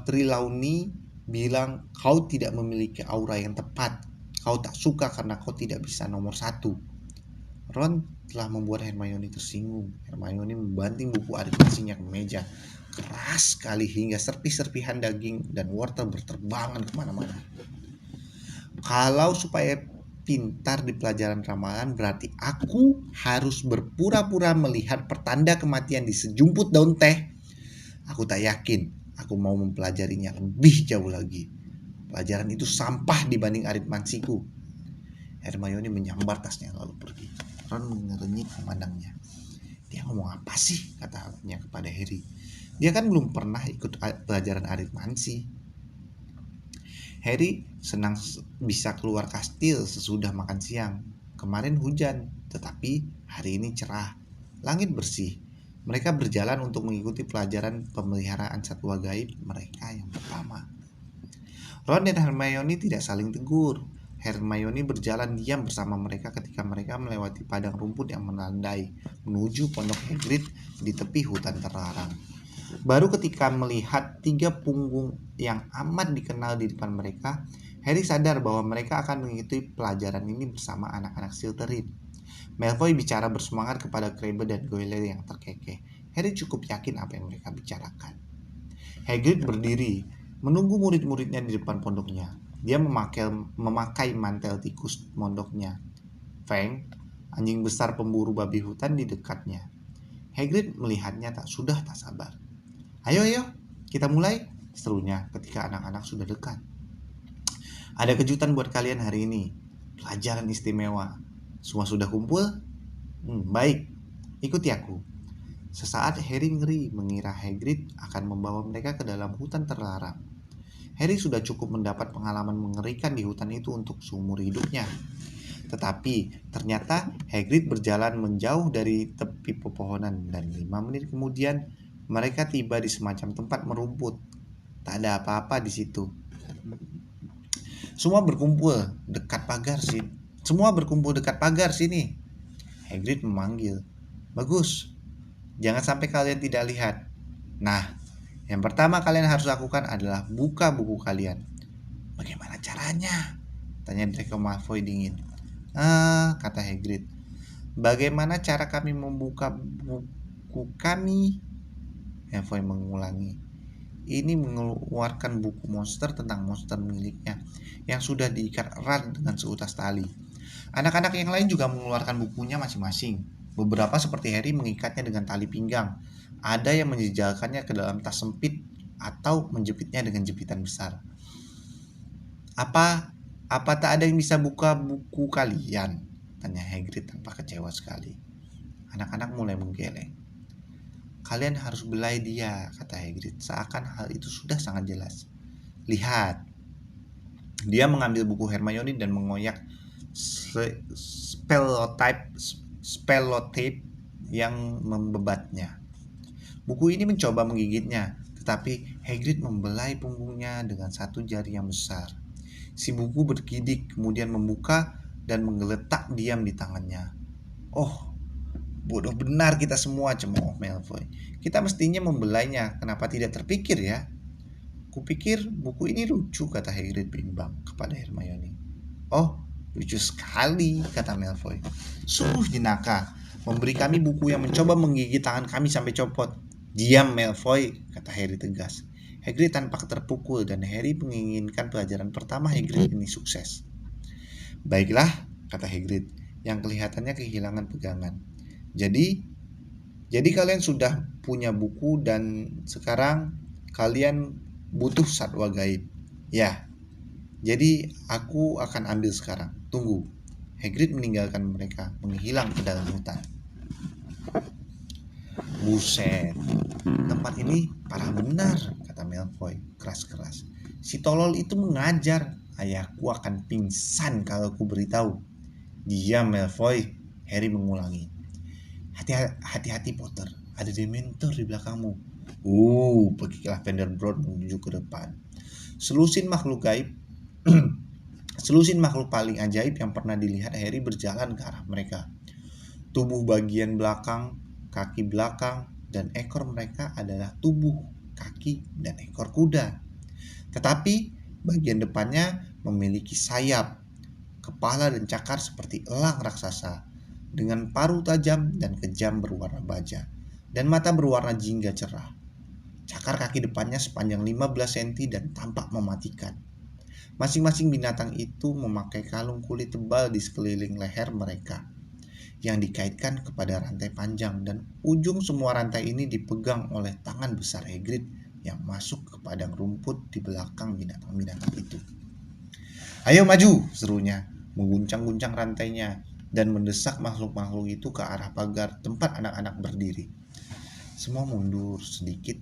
Trelawney bilang kau tidak memiliki aura yang tepat. Kau tak suka karena kau tidak bisa nomor 1. Ron telah membuat Hermione tersinggung. Hermione membanting buku aritmasinya ke meja. Keras sekali hingga serpih-serpihan daging dan wortel berterbangan kemana-mana. Kalau supaya pintar di pelajaran ramalan berarti aku harus berpura-pura melihat pertanda kematian di sejumput daun teh. Aku tak yakin aku mau mempelajarinya lebih jauh lagi. Pelajaran itu sampah dibanding aritmansiku. Hermione menyambar tasnya lalu pergi. Ron mengernyit memandangnya. Dia ngomong apa sih, katanya kepada Harry. Dia kan belum pernah ikut pelajaran aritmansi. Harry senang bisa keluar kastil sesudah makan siang. Kemarin hujan, tetapi hari ini cerah. Langit bersih. Mereka berjalan untuk mengikuti pelajaran pemeliharaan satwa gaib mereka yang pertama. Ron dan Hermione tidak saling tegur. Hermione berjalan diam bersama mereka ketika mereka melewati padang rumput yang melandai menuju pondok Hagrid di tepi hutan terlarang. Baru ketika melihat 3 punggung yang amat dikenal di depan mereka, Harry sadar bahwa mereka akan mengikuti pelajaran ini bersama anak-anak Slytherin. Malfoy bicara bersemangat kepada Crabbe dan Goyle yang terkekeh. Harry cukup yakin apa yang mereka bicarakan. Hagrid berdiri, menunggu murid-muridnya di depan pondoknya. Dia memakai mantel tikus pondoknya. Fang, anjing besar pemburu babi hutan, di dekatnya. Hagrid melihatnya tak sabar. Ayo, kita mulai, serunya ketika anak-anak sudah dekat. Ada kejutan buat kalian hari ini. Pelajaran istimewa. Semua sudah kumpul? Baik, ikuti aku. Sesaat Harry ngeri mengira Hagrid akan membawa mereka ke dalam hutan terlarang. Harry sudah cukup mendapat pengalaman mengerikan di hutan itu untuk seumur hidupnya. Tetapi ternyata Hagrid berjalan menjauh dari tepi pepohonan dan 5 menit kemudian mereka tiba di semacam tempat merumput. Tak ada apa-apa di situ. Semua berkumpul dekat pagar sini. Hagrid memanggil. Bagus. Jangan sampai kalian tidak lihat. Nah, yang pertama kalian harus lakukan adalah buka buku kalian. Bagaimana caranya? Tanya Draco Malfoy dingin. Kata Hagrid. Bagaimana cara kami membuka buku kami? Malfoy mengulangi. Ini mengeluarkan buku monster tentang monster miliknya yang sudah diikat erat dengan seutas tali. Anak-anak yang lain juga mengeluarkan bukunya masing-masing. Beberapa seperti Harry mengikatnya dengan tali pinggang. Ada yang menjejalkannya ke dalam tas sempit atau menjepitnya dengan jepitan besar. Apa tak ada yang bisa buka buku kalian? Tanya Hagrid tanpa kecewa sekali. Anak-anak mulai menggeleng. Kalian harus belai dia, kata Hagrid, seakan hal itu sudah sangat jelas. Lihat. Dia mengambil buku Hermione dan mengoyak spellotape yang membebatnya. Buku ini mencoba menggigitnya, tetapi Hagrid membelai punggungnya dengan satu jari yang besar. Si buku bergidik, kemudian membuka dan menggeletak diam di tangannya. Oh, bodoh benar kita semua, cemooh Malfoy. Kita mestinya membelainya, kenapa tidak terpikir ya? Kupikir buku ini lucu, kata Hagrid bimbang kepada Hermione. Oh, lucu sekali, kata Malfoy. Sungguh jenaka. memberi kami buku yang mencoba menggigit tangan kami sampai copot. Diam Malfoy, kata Harry tegas. Hagrid tanpa terpukul dan Harry menginginkan pelajaran pertama Hagrid ini sukses. Baiklah, kata Hagrid yang kelihatannya kehilangan pegangan. Jadi kalian sudah punya buku dan sekarang kalian butuh satwa gaib. Ya, jadi aku akan ambil sekarang. Tunggu. Hagrid meninggalkan mereka, menghilang ke dalam hutan. Buset, tempat ini parah benar, kata Malfoy keras-keras. Si tolol itu mengajar. Ayahku akan pingsan kalau ku beritahu. Diam Malfoy, Harry mengulangi. Hati-hati Potter, ada Dementor di belakangmu. Pergi Lavender Brood menuju ke depan. Selusin makhluk gaib, selusin makhluk paling ajaib yang pernah dilihat Harry berjalan ke arah mereka. Tubuh bagian belakang, kaki belakang, dan ekor mereka adalah tubuh, kaki, dan ekor kuda. Tetapi bagian depannya memiliki sayap, kepala dan cakar seperti elang raksasa, dengan paruh tajam dan kejam berwarna baja, dan mata berwarna jingga cerah. Cakar kaki depannya sepanjang 15 cm dan tampak mematikan. Masing-masing binatang itu memakai kalung kulit tebal di sekeliling leher mereka, yang dikaitkan kepada rantai panjang, dan ujung semua rantai ini dipegang oleh tangan besar Hagrid yang masuk ke padang rumput di belakang binatang-binatang itu. Ayo maju, serunya, mengguncang-guncang rantainya dan mendesak makhluk-makhluk itu ke arah pagar tempat anak-anak berdiri. Semua mundur sedikit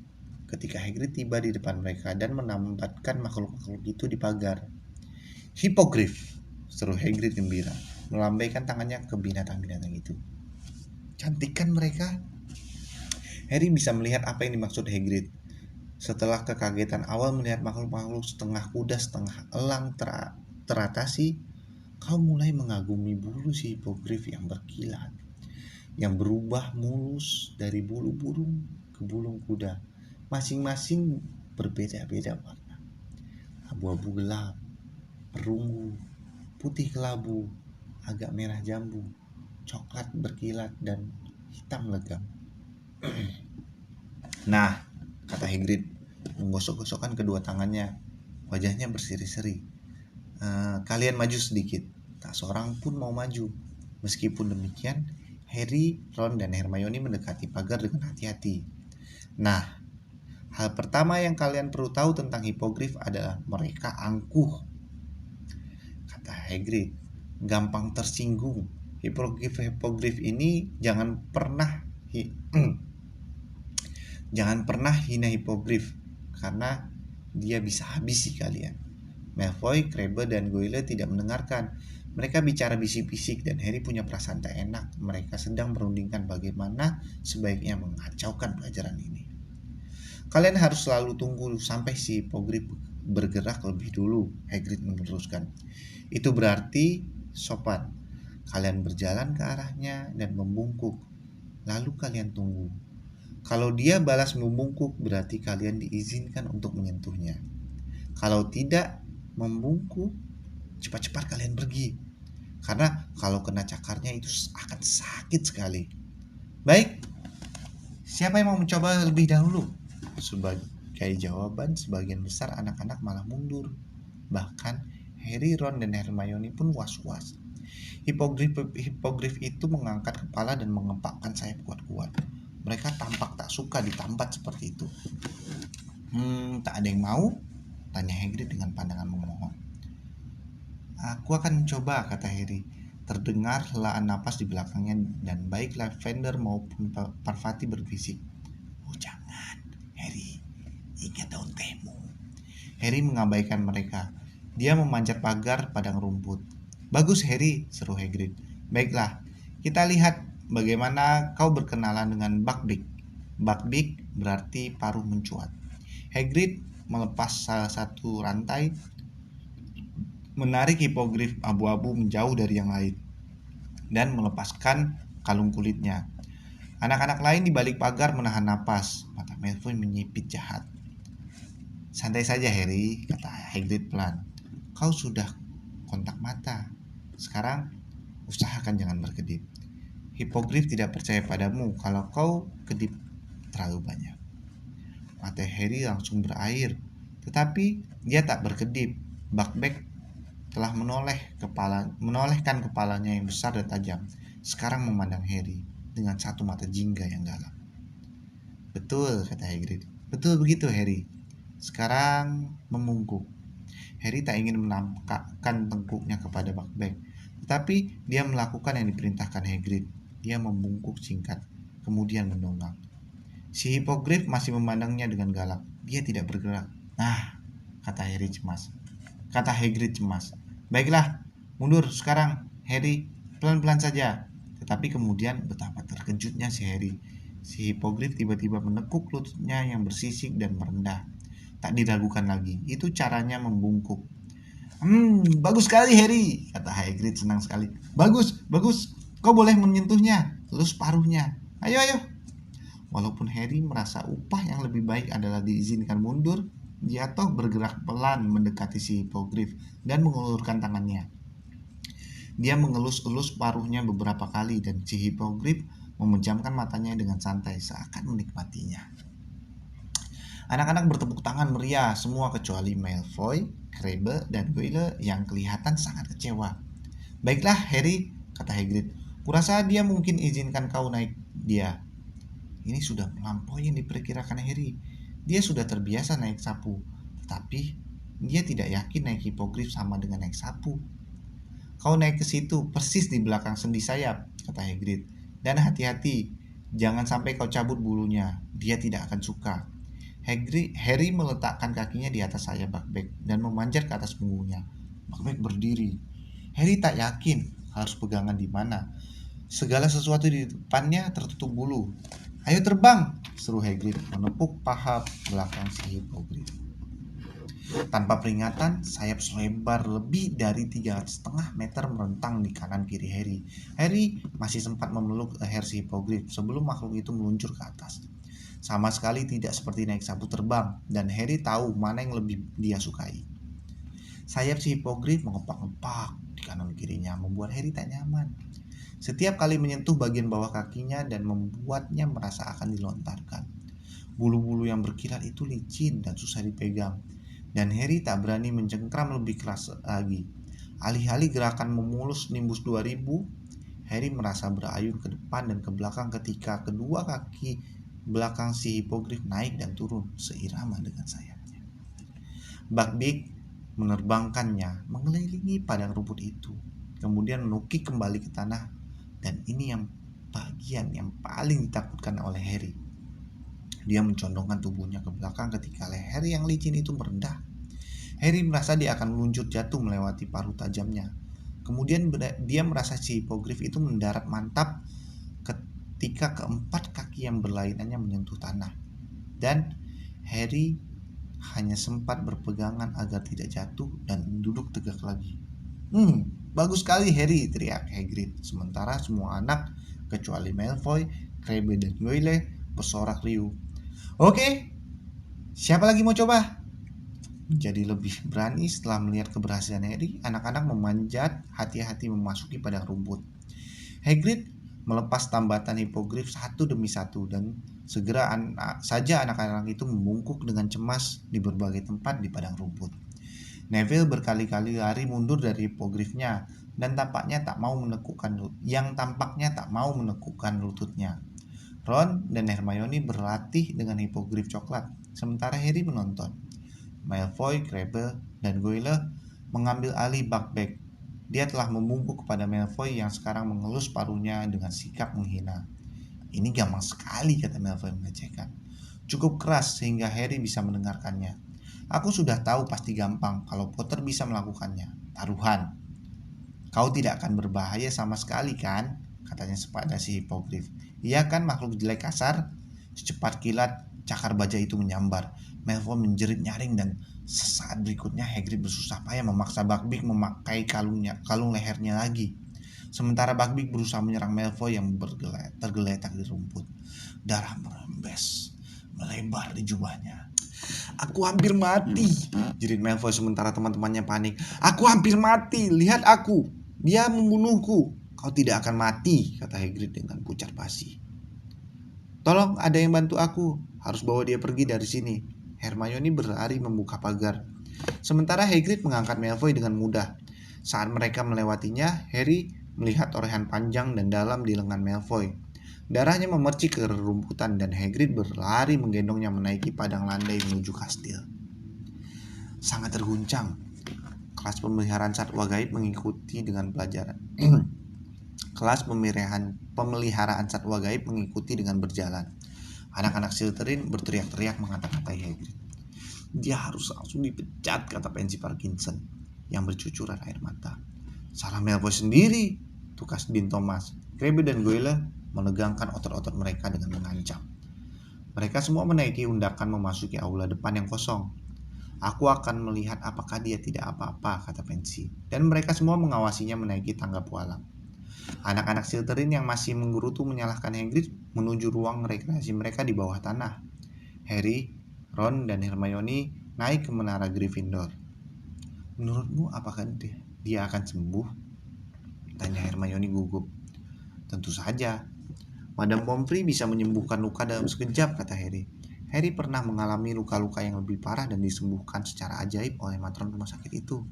ketika Hagrid tiba di depan mereka dan menambatkan makhluk-makhluk itu di pagar. Hippogriff, seru Hagrid gembira, melambaikan tangannya ke binatang-binatang itu. Cantik kan mereka? Harry bisa melihat apa yang dimaksud Hagrid. Setelah kekagetan awal melihat makhluk-makhluk setengah kuda setengah elang teratasi, kau mulai mengagumi bulu si Hippogriff yang berkilat, yang berubah mulus dari bulu burung ke bulu kuda. Masing-masing berbeda-beda warna. Abu-abu gelap, perunggu, putih kelabu, agak merah jambu, coklat berkilat, dan hitam legam. Nah, kata Hagrid, menggosok-gosokkan kedua tangannya. Wajahnya berseri-seri. Kalian maju sedikit. Tak seorang pun mau maju. Meskipun demikian, Harry, Ron, dan Hermione mendekati pagar dengan hati-hati. Nah, hal pertama yang kalian perlu tahu tentang Hippogriff adalah mereka angkuh, kata Hagrid, gampang tersinggung. Hippogriff ini jangan pernah hina Hippogriff, karena dia bisa habisi kalian. Malfoy, Crabbe, dan Goyle tidak mendengarkan. Mereka bicara bisik-bisik dan Harry punya perasaan tak enak. Mereka sedang merundingkan bagaimana sebaiknya mengacaukan pelajaran ini. Kalian harus selalu tunggu sampai si Hippogriff bergerak lebih dulu, Hagrid meneruskan. Itu berarti sopan. Kalian berjalan ke arahnya dan membungkuk. Lalu kalian tunggu. Kalau dia balas membungkuk, berarti kalian diizinkan untuk menyentuhnya. Kalau tidak membungkuk, cepat-cepat kalian pergi. Karena kalau kena cakarnya itu akan sakit sekali. Baik, siapa yang mau mencoba lebih dahulu? Sebagai jawaban, sebagian besar anak-anak malah mundur. Bahkan Harry, Ron, dan Hermione pun was-was. Hippogriff itu mengangkat kepala dan mengepakkan sayap kuat-kuat. Mereka tampak tak suka ditambat seperti itu. Tak ada yang mau? Tanya Hagrid dengan pandangan memohon. Aku akan mencoba, kata Harry. Terdengar helaan napas di belakangnya dan baik Lavender maupun Parvati berbisik. Oh jangan, Harry, ingat daun tehmu. Harry mengabaikan mereka. Dia memanjat pagar padang rumput. Bagus Harry, seru Hagrid. Baiklah, kita lihat bagaimana kau berkenalan dengan Buckbeak. Buckbeak berarti paruh mencuat. Hagrid melepas salah satu rantai, menarik Hippogriff abu-abu menjauh dari yang lain, dan melepaskan kalung kulitnya. Anak-anak lain di balik pagar menahan napas. Mata Malfoy menyipit jahat. Santai saja Harry, kata Hagrid pelan. Kau sudah kontak mata. Sekarang usahakan jangan berkedip. Hippogriff tidak percaya padamu kalau kau kedip terlalu banyak. Mata Harry langsung berair, tetapi dia tak berkedip. Buckbeak telah menolehkan kepalanya yang besar dan tajam. Sekarang memandang Harry dengan satu mata jingga yang dalam. Betul, kata Hagrid. Betul begitu, Harry. Sekarang membungkuk. Harry tak ingin menampakkan tengkuknya kepada Buckbeak, tetapi dia melakukan yang diperintahkan Hagrid. Dia membungkuk singkat, kemudian mendongak. Si Hippogriff masih memandangnya dengan galak. Dia tidak bergerak. Nah, kata Hagrid cemas. Baiklah, mundur sekarang, Harry. Pelan-pelan saja. Tetapi kemudian betapa terkejutnya si Harry. Si Hippogriff tiba-tiba menekuk lututnya yang bersisik dan merendah. Tak diragukan lagi, itu caranya membungkuk. Bagus sekali, Harry, kata Hagrid senang sekali. Bagus, kau boleh menyentuhnya, terus paruhnya. Ayo. Walaupun Harry merasa upah yang lebih baik adalah diizinkan mundur, dia toh bergerak pelan mendekati si Hippogriff dan mengulurkan tangannya. Dia mengelus-elus paruhnya beberapa kali dan si Hippogriff memejamkan matanya dengan santai seakan menikmatinya. Anak-anak bertepuk tangan meriah, semua kecuali Malfoy, Crabbe, dan Goyle yang kelihatan sangat kecewa. Baiklah, Harry, kata Hagrid. Kurasa dia mungkin izinkan kau naik dia. Ini sudah melampaui yang diperkirakan Harry. Dia sudah terbiasa naik sapu, tetapi dia tidak yakin naik Hippogriff sama dengan naik sapu. Kau naik ke situ, persis di belakang sendi sayap, kata Hagrid. Dan hati-hati, jangan sampai kau cabut bulunya. Dia tidak akan suka. Harry meletakkan kakinya di atas sayap Buckbeak dan memanjat ke atas punggungnya. Buckbeak berdiri. Harry tak yakin harus pegangan di mana. Segala sesuatu di depannya tertutup bulu. Ayo terbang, seru Hagrid menepuk paha belakang si Hippogriff. Tanpa peringatan, sayap selebar lebih dari 3,5 meter merentang di kanan kiri Harry. Harry masih sempat memeluk leher si Hippogriff sebelum makhluk itu meluncur ke atas. Sama sekali tidak seperti naik sapu terbang, dan Harry tahu mana yang lebih dia sukai. Sayap si Hippogriff mengepak-ngepak di kanan kirinya, membuat Harry tak nyaman. Setiap kali menyentuh bagian bawah kakinya dan membuatnya merasa akan dilontarkan. Bulu-bulu yang berkilat itu licin dan susah dipegang, dan Harry tak berani mencengkram lebih keras lagi. Alih-alih gerakan memulus Nimbus 2000, Harry merasa berayun ke depan dan ke belakang ketika kedua kaki belakang si Hippogriff naik dan turun seirama dengan sayapnya. Buckbeak menerbangkannya mengelilingi padang rumput itu, kemudian menukik kembali ke tanah, dan ini yang bagian yang paling ditakutkan oleh Harry. Dia mencondongkan tubuhnya ke belakang ketika leher yang licin itu merendah. Harry merasa dia akan meluncur jatuh melewati paruh tajamnya. Kemudian dia merasa si Hippogriff itu mendarat mantap ketika keempat kaki yang berlainannya menyentuh tanah, dan Harry hanya sempat berpegangan agar tidak jatuh dan duduk tegak lagi. Bagus sekali, Harry, teriak Hagrid, sementara semua anak kecuali Malfoy, Crabbe, dan Goyle bersorak riuh. Oke, siapa lagi mau coba? Menjadi lebih berani setelah melihat keberhasilan Harry, anak-anak memanjat hati-hati memasuki padang rumput. Hagrid melepas tambatan Hippogriff satu demi satu, dan segera saja anak-anak itu membungkuk dengan cemas di berbagai tempat di padang rumput. Neville berkali-kali lari mundur dari Hippogriffnya dan tampaknya tak mau menekukkan lututnya. Ron dan Hermione berlatih dengan Hippogriff coklat, sementara Harry menonton. Malfoy, Crabbe, dan Goyle mengambil alih Buckbeak. Dia telah membungkuk kepada Malfoy yang sekarang mengelus paruhnya dengan sikap menghina. Ini gampang sekali, kata Malfoy mengecehkan. Cukup keras sehingga Harry bisa mendengarkannya. Aku sudah tahu pasti gampang kalau Potter bisa melakukannya. Taruhan. Kau tidak akan berbahaya sama sekali, kan? Katanya pada si Hippogriff. Iya kan, makhluk jelek kasar? Secepat kilat, cakar baja itu menyambar. Malfoy menjerit nyaring, dan sesaat berikutnya Hagrid bersusah payah memaksa Buckbeak memakai kalung lehernya lagi. Sementara Buckbeak berusaha menyerang Malfoy yang tergeletak di rumput. Darah merembes melebar di jubahnya. Aku hampir mati, jerit Malfoy sementara teman-temannya panik. Aku hampir mati, lihat aku. Dia membunuhku. Kau Kau tidak akan mati, kata Hagrid dengan pucat basi. Tolong, ada yang bantu aku. Harus bawa dia pergi dari sini. Hermione berlari membuka pagar. Sementara Hagrid mengangkat Malfoy dengan mudah. Saat mereka melewatinya, Harry melihat orehan panjang dan dalam di lengan Malfoy. Darahnya memercik ke rerumputan dan Hagrid berlari menggendongnya menaiki padang landai menuju kastil. Sangat terguncang. Kelas pemeliharaan satwa gaib mengikuti dengan pelajaran. Kelas pemeliharaan satwa gaib mengikuti dengan berjalan. Anak-anak Slytherin berteriak-teriak mengata-ngatai Hagrid. Dia harus langsung dipecat, kata Pansy Parkinson yang bercucuran air mata. Salah Malfoy sendiri, tukas Dean Thomas. Crabbe dan Goyle menegangkan otot-otot mereka dengan mengancam. Mereka semua menaiki undakan memasuki aula depan yang kosong. Aku akan melihat apakah dia tidak apa-apa, kata Pansy. Dan mereka semua mengawasinya menaiki tangga pualam. Anak-anak Slytherin yang masih menggerutu menyalahkan Hagrid menuju ruang rekreasi mereka di bawah tanah. Harry, Ron, dan Hermione naik ke menara Gryffindor. Menurutmu apakah dia akan sembuh? Tanya Hermione gugup. Tentu saja. Madame Pomfrey bisa menyembuhkan luka dalam sekejap, kata Harry. Harry pernah mengalami luka-luka yang lebih parah dan disembuhkan secara ajaib oleh matron rumah sakit itu.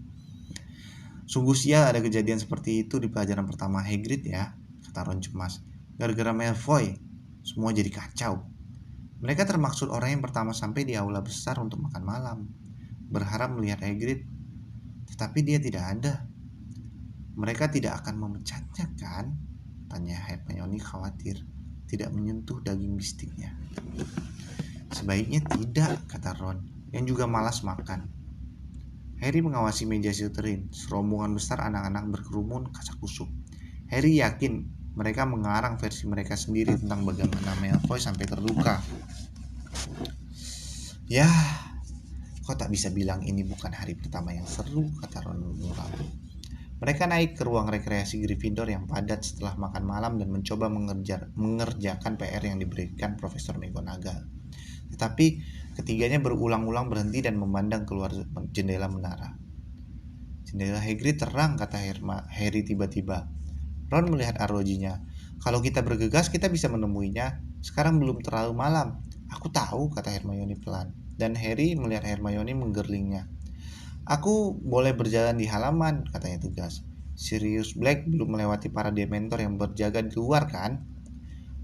Sungguh sial ada kejadian seperti itu di pelajaran pertama Hagrid ya, kata Ron cemas. Gara-gara Malfoy, semua jadi kacau. Mereka termaksud orang yang pertama sampai di aula besar untuk makan malam, berharap melihat Hagrid, tetapi dia tidak ada. Mereka tidak akan memecatnya kan? Tanya Hermione khawatir, tidak menyentuh daging bistiknya. Sebaiknya tidak, kata Ron, yang juga malas makan. Harry mengawasi meja Slytherin. Serombongan besar anak-anak berkerumun kasak-kusuk. Harry yakin mereka mengarang versi mereka sendiri tentang bagaimana Malfoy sampai terluka. Ya, kau tak bisa bilang ini bukan hari pertama yang seru, kata Ron muram. Mereka naik ke ruang rekreasi Gryffindor yang padat setelah makan malam dan mencoba mengerjakan PR yang diberikan Profesor McGonagall. Tetapi ketiganya berulang-ulang berhenti dan memandang keluar jendela menara. Jendela Hagrid terang, kata Harry tiba-tiba. Ron melihat arlojinya. Kalau kita bergegas, kita bisa menemuinya. Sekarang belum terlalu malam. Aku tahu, kata Hermione pelan. Dan Harry melihat Hermione menggerlingnya. Aku boleh berjalan di halaman, katanya tegas. Sirius Black belum melewati para Dementor yang berjaga di luar kan?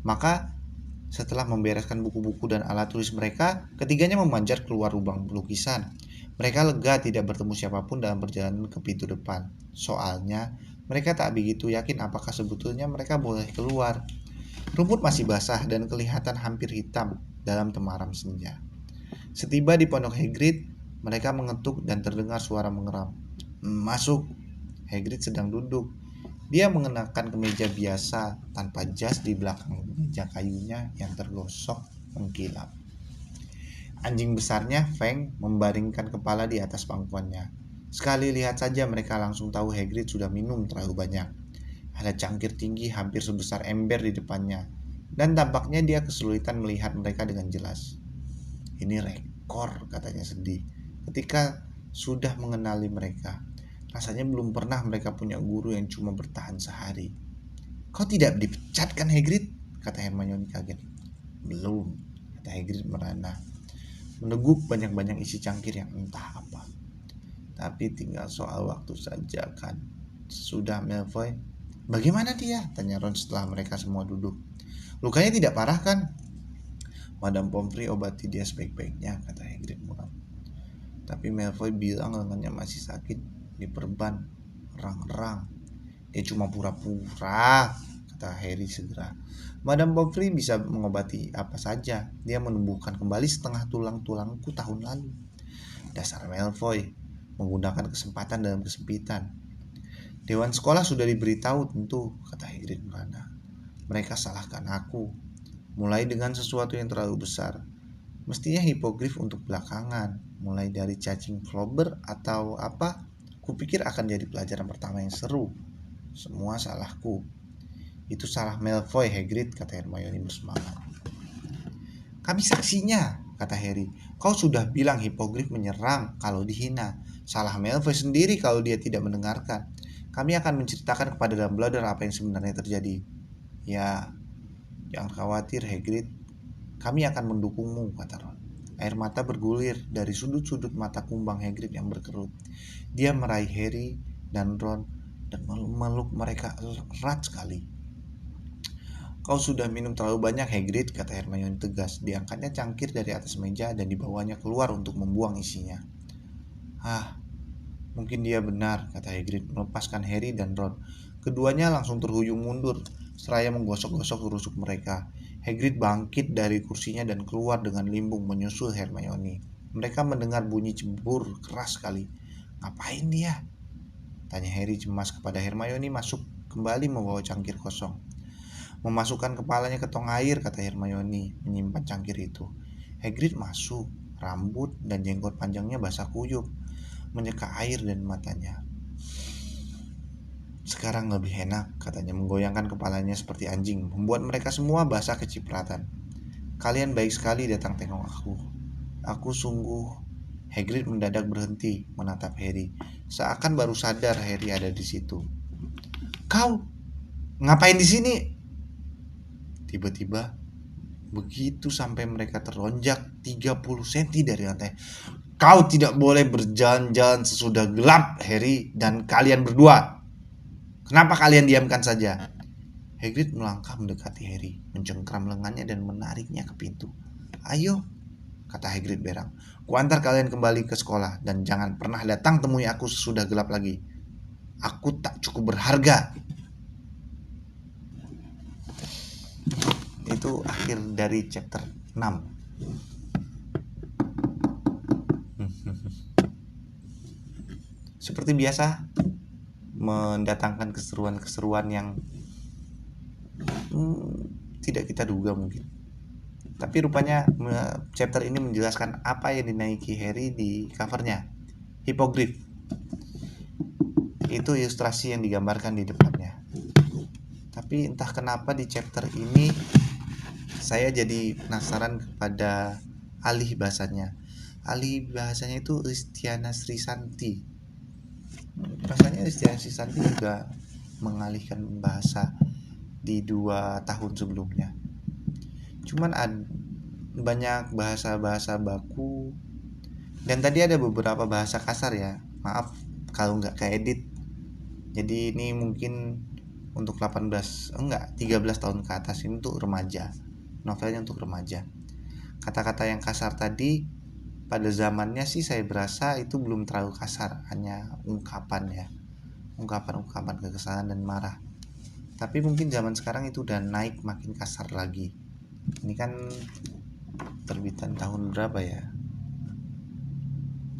Maka setelah membereskan buku-buku dan alat tulis mereka, ketiganya memanjat keluar lubang lukisan. Mereka lega tidak bertemu siapapun dalam perjalanan ke pintu depan. Soalnya, mereka tak begitu yakin apakah sebetulnya mereka boleh keluar. Rumput masih basah dan kelihatan hampir hitam dalam temaram senja. Setiba di pondok Hagrid, mereka mengetuk dan terdengar suara mengeram. Masuk. Hagrid sedang duduk. Dia mengenakan kemeja biasa tanpa jas di belakang meja kayunya yang tergosok mengkilap. Anjing besarnya, Fang, membaringkan kepala di atas pangkuannya. Sekali lihat saja mereka langsung tahu Hagrid sudah minum terlalu banyak. Ada cangkir tinggi hampir sebesar ember di depannya, dan tampaknya dia kesulitan melihat mereka dengan jelas. Ini rekor, katanya sedih, ketika sudah mengenali mereka. Rasanya belum pernah mereka punya guru yang cuma bertahan sehari. Kau tidak dipecat kan Hagrid? Kata Hermione kaget. Belum, kata Hagrid merana, meneguk banyak-banyak isi cangkir yang entah apa. Tapi tinggal soal waktu saja kan. Sudah Malfoy. Bagaimana dia? Tanya Ron setelah mereka semua duduk. Lukanya tidak parah kan? Madame Pomfrey obati dia sebaik-baiknya, kata Hagrid muram. Tapi Malfoy bilang lengannya masih sakit. Diperban, erang-erang. Dia cuma pura-pura, kata Harry segera. Madame Pomfrey bisa mengobati apa saja. Dia menumbuhkan kembali setengah tulang-tulangku tahun lalu. Dasar Malfoy, menggunakan kesempatan dalam kesempitan. Dewan sekolah sudah diberitahu tentu, kata Hagrid merana. Mereka salahkan aku. Mulai dengan sesuatu yang terlalu besar. Mestinya hipogrif untuk belakangan. Mulai dari cacing clover atau apa. Kupikir akan jadi pelajaran pertama yang seru. Semua salahku. Itu salah Malfoy, Hagrid, kata Hermione bersemangat. Kami saksinya, kata Harry. Kau sudah bilang hipogrif menyerang kalau dihina. Salah Malfoy sendiri kalau dia tidak mendengarkan. Kami akan menceritakan kepada Dumbledore apa yang sebenarnya terjadi. Ya, jangan khawatir Hagrid, kami akan mendukungmu, kata Ron. Air mata bergulir dari sudut-sudut mata kumbang Hagrid yang berkerut. Dia meraih Harry dan Ron dan memeluk mereka erat sekali. Kau sudah minum terlalu banyak, Hagrid, kata Hermione tegas. Diangkatnya cangkir dari atas meja dan dibawanya keluar untuk membuang isinya. Mungkin dia benar, kata Hagrid melepaskan Harry dan Ron. Keduanya langsung terhuyung mundur, seraya menggosok-gosok rusuk mereka. Hagrid bangkit dari kursinya dan keluar dengan limbung menyusul Hermione. Mereka mendengar bunyi cembur keras sekali. Ngapain dia? Tanya Harry cemas kepada Hermione masuk kembali membawa cangkir kosong. Memasukkan kepalanya ke tong air, kata Hermione menyimpan cangkir itu. Hagrid masuk, rambut dan jenggot panjangnya basah kuyup, menyeka air dan matanya. Sekarang lebih enak, katanya menggoyangkan kepalanya seperti anjing, membuat mereka semua basah kecipratan. Kalian baik sekali datang tengok aku. Aku sungguh... Hagrid mendadak berhenti menatap Harry, seakan baru sadar Harry ada di situ. Kau ngapain di sini? Tiba-tiba begitu sampai mereka terlonjak 30 cm dari lantai. Kau tidak boleh berjalan-jalan sesudah gelap, Harry dan kalian berdua. Kenapa kalian diamkan saja? Hagrid melangkah mendekati Harry, mencengkram lengannya dan menariknya ke pintu. Ayo, kata Hagrid berang. Kuantar kalian kembali ke sekolah dan jangan pernah datang temui aku sesudah gelap lagi. Aku tak cukup berharga. Itu akhir dari chapter 6. Seperti biasa, mendatangkan keseruan-keseruan yang tidak kita duga mungkin. Tapi rupanya chapter ini menjelaskan apa yang dinaiki Harry di covernya. Hippogriff. Itu ilustrasi yang digambarkan di depannya. Tapi entah kenapa di chapter ini saya jadi penasaran kepada alih bahasanya. Alih bahasanya itu Ristiana Srisanti. Rasanya Ristiana Srisanti juga mengalihkan bahasa di 2 tahun sebelumnya. Cuman banyak bahasa-bahasa baku. Dan tadi ada beberapa bahasa kasar ya. Maaf kalau nggak keedit. Jadi ini mungkin untuk 13 tahun ke atas, ini untuk remaja. Novelnya untuk remaja. Kata-kata yang kasar tadi pada zamannya sih saya berasa itu belum terlalu kasar, hanya ungkapan ya. Ungkapan-ungkapan kekesalan dan marah. Tapi mungkin zaman sekarang itu udah naik makin kasar lagi. Ini kan terbitan tahun berapa ya?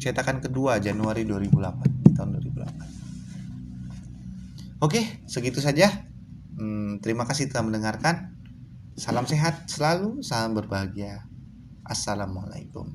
Cetakan kedua Januari 2008, di tahun 2008. Oke, segitu saja. Terima kasih telah mendengarkan. Salam sehat selalu, salam berbahagia. Assalamualaikum.